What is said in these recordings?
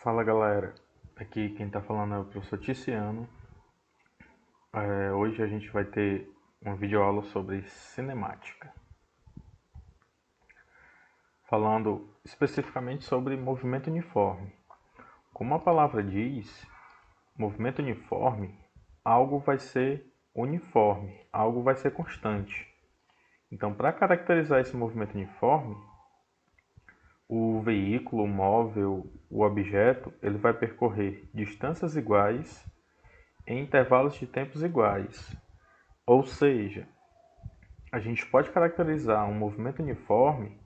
Fala galera, aqui quem está falando é o professor Ticiano. Hoje a gente vai ter uma videoaula sobre cinemática, falando especificamente sobre movimento uniforme. Como a palavra diz, movimento uniforme, algo vai ser uniforme, algo vai ser constante. Então, para caracterizar esse movimento uniforme, o veículo, o móvel, o objeto, ele vai percorrer distâncias iguais em intervalos de tempos iguais. Ou seja, a gente pode caracterizar um movimento uniforme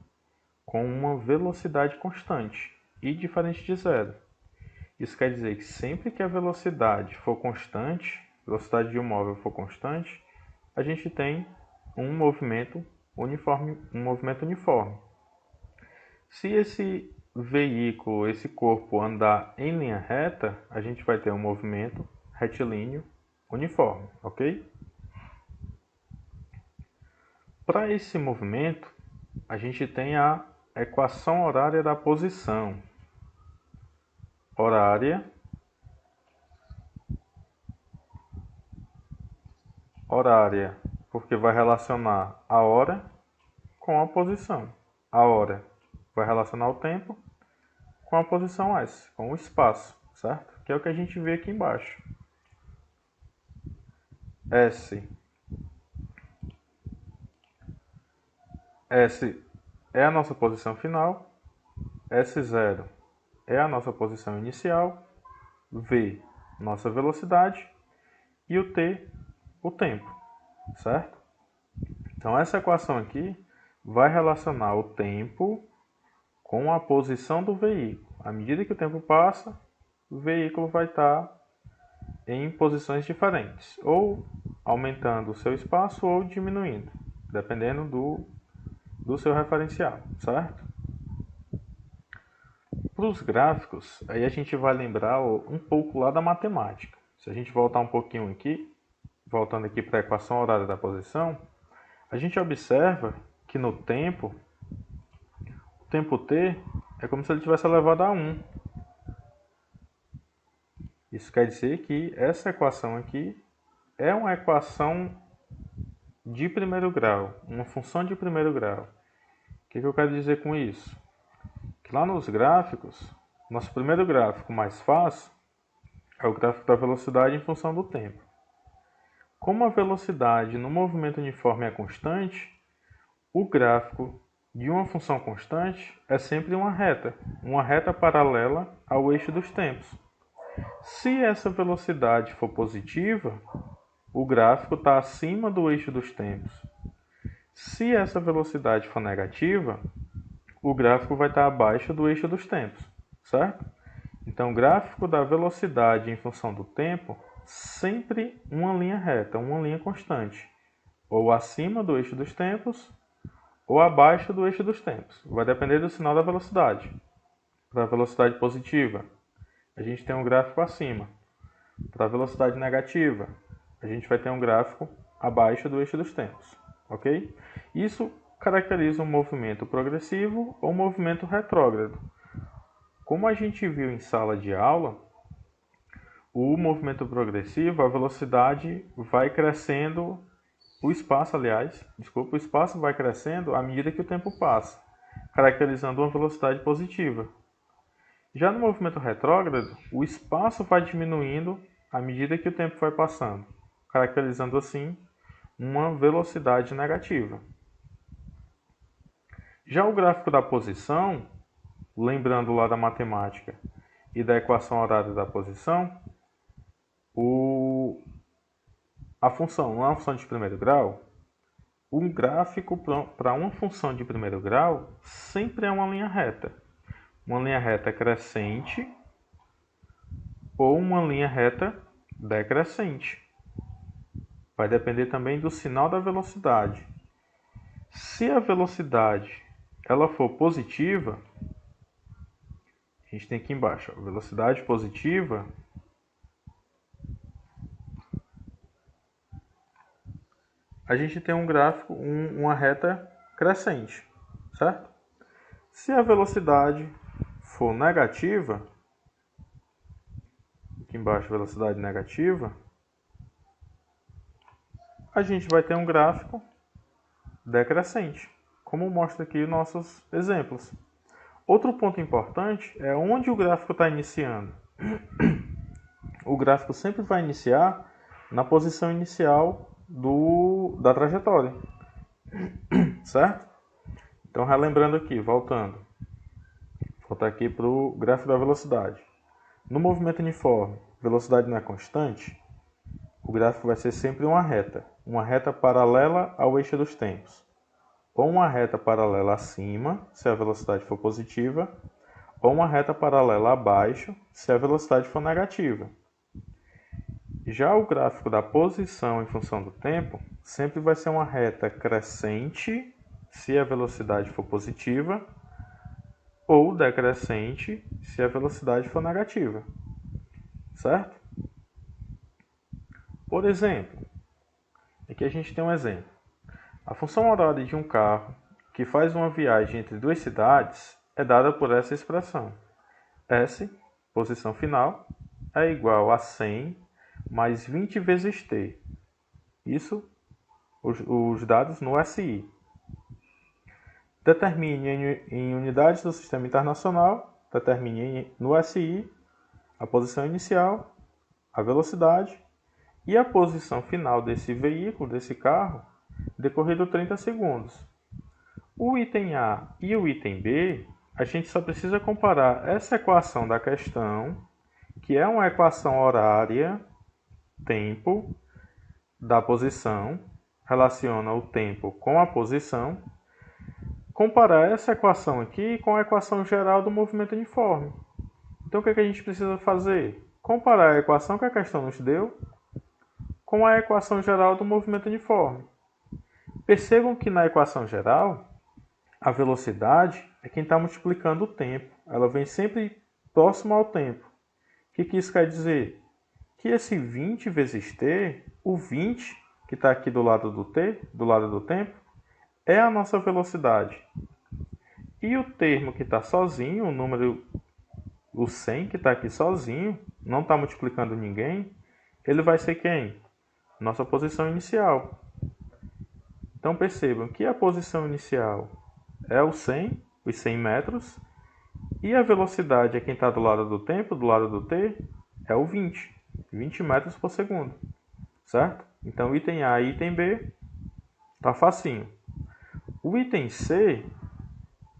com uma velocidade constante e diferente de zero. Isso quer dizer que sempre que a velocidade for constante, velocidade de um móvel for constante, a gente tem um movimento uniforme. Se esse veículo, esse corpo andar em linha reta, a gente vai ter um movimento retilíneo uniforme, ok? Para esse movimento, a gente tem a equação horária da posição. Horária, porque vai relacionar a hora com a posição. A hora vai relacionar o tempo com a posição S, com o espaço, certo? Que é o que a gente vê aqui embaixo. S é a nossa posição final, S0 é a nossa posição inicial, V, nossa velocidade, e o T, o tempo, certo? Então, essa equação aqui vai relacionar o tempo com a posição do veículo. À medida que o tempo passa, o veículo vai estar em posições diferentes, ou aumentando o seu espaço ou diminuindo, dependendo do seu referencial, certo? Para os gráficos, aí a gente vai lembrar um pouco lá da matemática. Se a gente voltar um pouquinho aqui, voltando aqui para a equação horária da posição, a gente observa que no tempo, o tempo t é como se ele tivesse elevado a 1. Isso quer dizer que essa equação aqui é uma equação de primeiro grau, uma função de primeiro grau. O que eu quero dizer com isso? Que lá nos gráficos, nosso primeiro gráfico mais fácil é o gráfico da velocidade em função do tempo. Como a velocidade no movimento uniforme é constante, o gráfico de uma função constante é sempre uma reta paralela ao eixo dos tempos. Se essa velocidade for positiva, o gráfico está acima do eixo dos tempos. Se essa velocidade for negativa, o gráfico vai estar abaixo do eixo dos tempos, certo? Então, o gráfico da velocidade em função do tempo, sempre uma linha reta, uma linha constante, ou acima do eixo dos tempos, ou abaixo do eixo dos tempos. Vai depender do sinal da velocidade. Para a velocidade positiva, a gente tem um gráfico acima. Para a velocidade negativa, a gente vai ter um gráfico abaixo do eixo dos tempos, ok? Isso caracteriza um movimento progressivo ou um movimento retrógrado. Como a gente viu em sala de aula, o movimento progressivo, a velocidade vai crescendo, o espaço vai crescendo à medida que o tempo passa, caracterizando uma velocidade positiva. Já no movimento retrógrado, o espaço vai diminuindo à medida que o tempo vai passando, caracterizando assim uma velocidade negativa. Já o gráfico da posição, lembrando lá da matemática e da equação horária da posição, a função não é uma função de primeiro grau, um gráfico para uma função de primeiro grau sempre é uma linha reta. Uma linha reta crescente ou uma linha reta decrescente. Vai depender também do sinal da velocidade. Se a velocidade ela for positiva, a gente tem aqui embaixo, a velocidade positiva, a gente tem um gráfico, uma reta crescente, certo? Se a velocidade for negativa, aqui embaixo velocidade negativa, a gente vai ter um gráfico decrescente, como mostra aqui os nossos exemplos. Outro ponto importante é onde o gráfico está iniciando. O gráfico sempre vai iniciar na posição inicial da trajetória, certo? Então, relembrando aqui, voltando. Voltar aqui para o gráfico da velocidade. No movimento uniforme, velocidade não é constante, o gráfico vai ser sempre uma reta paralela ao eixo dos tempos, ou uma reta paralela acima, se a velocidade for positiva, ou uma reta paralela abaixo, se a velocidade for negativa. Já o gráfico da posição em função do tempo sempre vai ser uma reta crescente, se a velocidade for positiva, ou decrescente, se a velocidade for negativa. Certo? Por exemplo, aqui a gente tem um exemplo. A função horária de um carro que faz uma viagem entre duas cidades é dada por essa expressão. S, posição final, é igual a 100 mais 20 vezes t. Isso, os dados no SI. Determine em unidades do sistema internacional, determine no SI a posição inicial, a velocidade e a posição final desse veículo, desse carro, decorrido 30 segundos. O item A e o item B, a gente só precisa comparar essa equação da questão, que é uma equação horária, tempo, da posição, relaciona o tempo com a posição, comparar essa equação aqui com a equação geral do movimento uniforme. Então, o que a gente precisa fazer? Comparar a equação que a questão nos deu com a equação geral do movimento uniforme. Percebam que na equação geral, a velocidade é quem está multiplicando o tempo. Ela vem sempre próximo ao tempo. O que isso quer dizer? Que esse 20 vezes t, o 20 que está aqui do lado do t, do lado do tempo, é a nossa velocidade. E o termo que está sozinho, o número, o 100 que está aqui sozinho, não está multiplicando ninguém, ele vai ser quem? Nossa posição inicial. Então percebam que a posição inicial é o 100, os 100 metros, e a velocidade é quem está do lado do tempo, do lado do t, é o 20 metros por segundo, certo? Então item A e item B tá facinho. O item C,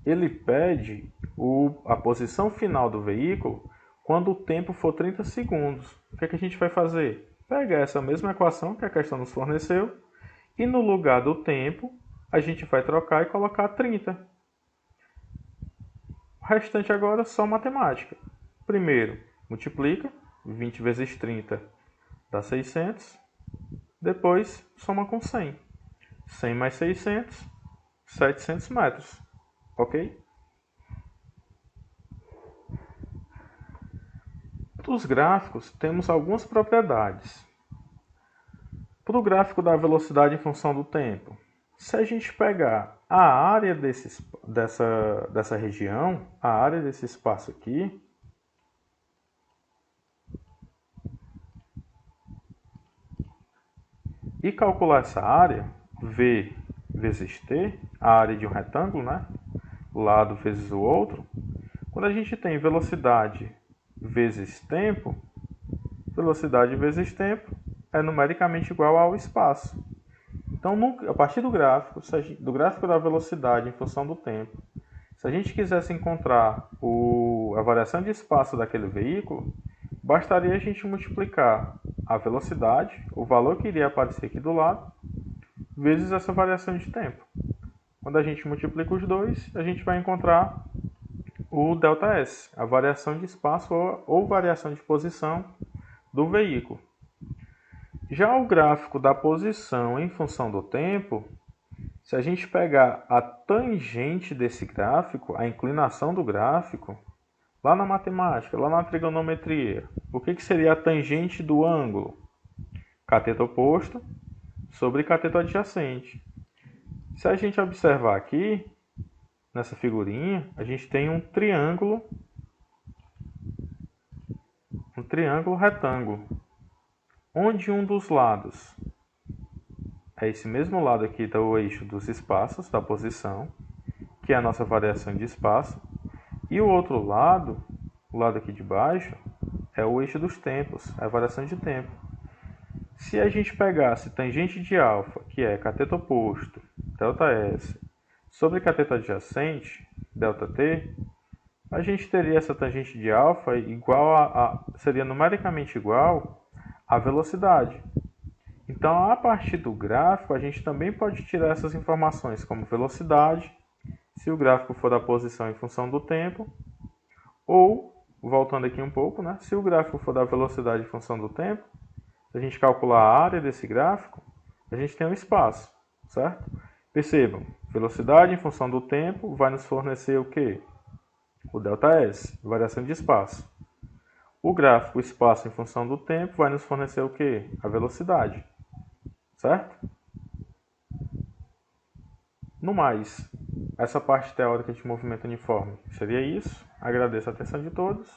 ele pede a posição final do veículo quando o tempo for 30 segundos. O que a gente vai fazer? Pega essa mesma equação que a questão nos forneceu e no lugar do tempo a gente vai trocar e colocar 30. O restante agora é só matemática. Primeiro, multiplica, 20 vezes 30 dá 600. Depois, soma com 100. 100 mais 600, 700 metros. Ok? Dos gráficos, temos algumas propriedades. Para o gráfico da velocidade em função do tempo, se a gente pegar a área dessa região, a área desse espaço aqui, e calcular essa área, V vezes T, a área de um retângulo, né? Lado vezes o outro, quando a gente tem velocidade vezes tempo, velocidade vezes tempo é numericamente igual ao espaço. Então, a partir do gráfico da velocidade em função do tempo, se a gente quisesse encontrar a variação de espaço daquele veículo, bastaria a gente multiplicar a velocidade, o valor que iria aparecer aqui do lado, vezes essa variação de tempo. Quando a gente multiplica os dois, a gente vai encontrar o ΔS, a variação de espaço ou variação de posição do veículo. Já o gráfico da posição em função do tempo, se a gente pegar a tangente desse gráfico, a inclinação do gráfico, lá na matemática, lá na trigonometria, o que seria a tangente do ângulo? Cateto oposto sobre cateto adjacente. Se a gente observar aqui, nessa figurinha, a gente tem um triângulo triângulo retângulo, onde um dos lados é esse mesmo lado aqui do eixo dos espaços, da posição, que é a nossa variação de espaço, e o outro lado, o lado aqui de baixo, é o eixo dos tempos, é a variação de tempo. Se a gente pegasse tangente de alfa, que é cateto oposto, ΔS, sobre cateto adjacente, ΔT, a gente teria essa tangente de alfa igual seria numericamente igual à velocidade. Então, a partir do gráfico, a gente também pode tirar essas informações como velocidade, se o gráfico for da posição em função do tempo, ou, voltando aqui um pouco, né, se o gráfico for da velocidade em função do tempo, se a gente calcular a área desse gráfico, a gente tem um espaço, certo? Percebam, velocidade em função do tempo vai nos fornecer o quê? O ΔS, variação de espaço. O gráfico espaço em função do tempo vai nos fornecer o quê? A velocidade, certo? No mais, essa parte teórica de movimento uniforme seria isso. Agradeço a atenção de todos.